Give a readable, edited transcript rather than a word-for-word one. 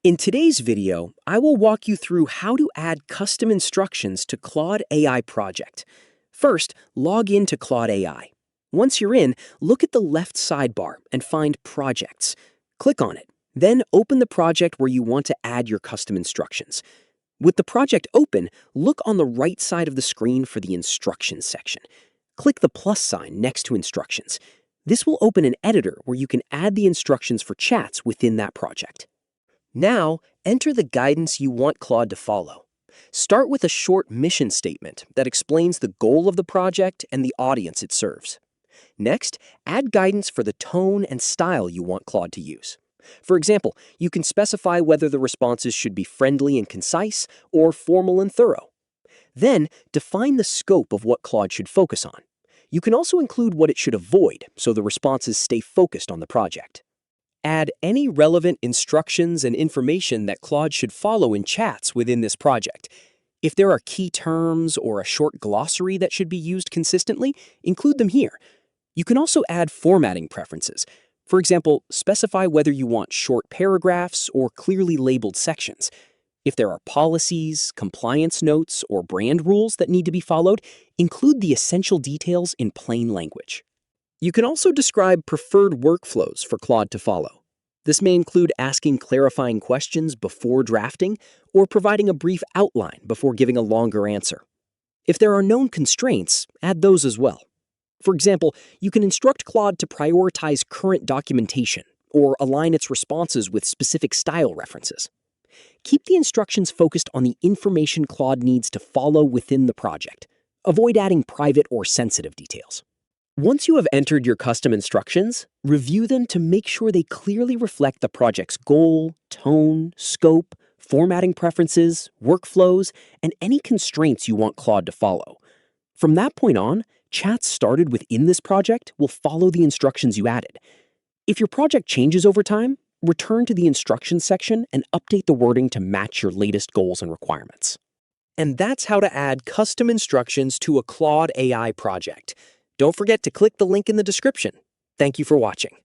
In today's video, I will walk you through how to add custom instructions to Claude AI project. First, log in to Claude AI. Once you're in, look at the left sidebar and find Projects. Click on it. Then open the project where you want to add your custom instructions. With the project open, look on the right side of the screen for the Instructions section. Click the plus sign next to Instructions. This will open an editor where you can add the instructions for chats within that project. Now, enter the guidance you want Claude to follow. Start with a short mission statement that explains the goal of the project and the audience it serves. Next, add guidance for the tone and style you want Claude to use. For example, you can specify whether the responses should be friendly and concise or formal and thorough. Then, define the scope of what Claude should focus on. You can also include what it should avoid so the responses stay focused on the project. Add any relevant instructions and information that Claude should follow in chats within this project. If there are key terms or a short glossary that should be used consistently, include them here. You can also add formatting preferences. For example, specify whether you want short paragraphs or clearly labeled sections. If there are policies, compliance notes, or brand rules that need to be followed, include the essential details in plain language. You can also describe preferred workflows for Claude to follow. This may include asking clarifying questions before drafting or providing a brief outline before giving a longer answer. If there are known constraints, add those as well. For example, you can instruct Claude to prioritize current documentation or align its responses with specific style references. Keep the instructions focused on the information Claude needs to follow within the project. Avoid adding private or sensitive details. Once you have entered your custom instructions, review them to make sure they clearly reflect the project's goal, tone, scope, formatting preferences, workflows, and any constraints you want Claude to follow. From that point on, chats started within this project will follow the instructions you added. If your project changes over time, return to the instructions section and update the wording to match your latest goals and requirements. And that's how to add custom instructions to a Claude AI project. Don't forget to click the link in the description. Thank you for watching.